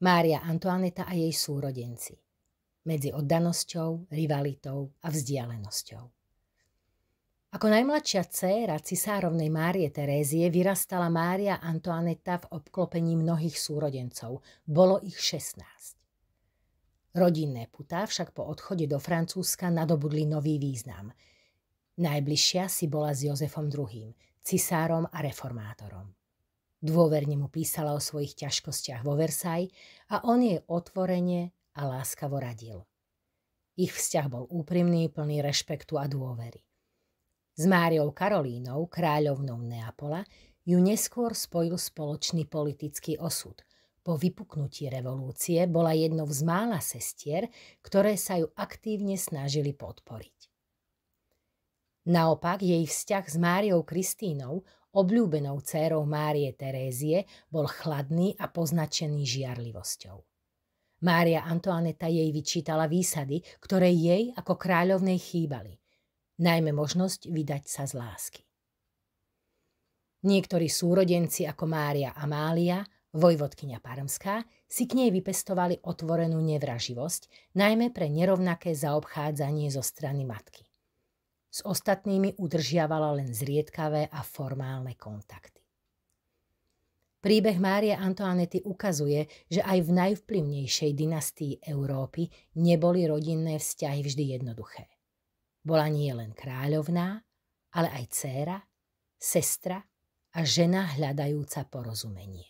Mária Antoaneta a jej súrodenci. Medzi oddanosťou, rivalitou a vzdialenosťou. Ako najmladšia dcéra cisárovnej Márie Terézie vyrastala Mária Antoaneta v obklopení mnohých súrodencov. Bolo ich 16. Rodinné putá však po odchode do Francúzska nadobudli nový význam. Najbližšia si bola s Jozefom II, cisárom a reformátorom. Dôverne mu písala o svojich ťažkostiach vo Versailles a on jej otvorene a láskavo radil. Ich vzťah bol úprimný, plný rešpektu a dôvery. S Máriou Karolínou, kráľovnou Neapola, ju neskôr spojil spoločný politický osud. Po vypuknutí revolúcie bola jednou z mála sestier, ktoré sa ju aktívne snažili podporiť. Naopak jej vzťah s Máriou Kristínou, obľúbenou dcérou Márie Terézie, bol chladný a poznačený žiarlivosťou. Mária Antoaneta jej vyčítala výsady, ktoré jej ako kráľovnej chýbali, najmä možnosť vydať sa z lásky. Niektorí súrodenci ako Mária Amália, vojvodkyňa Parmská, si k nej vypestovali otvorenú nevraživosť, najmä pre nerovnaké zaobchádzanie zo strany matky. S ostatnými udržiavala len zriedkavé a formálne kontakty. Príbeh Márie Antoanety ukazuje, že aj v najvplyvnejšej dynastii Európy neboli rodinné vzťahy vždy jednoduché. Bola nie len kráľovná, ale aj dcéra, sestra a žena hľadajúca porozumenie.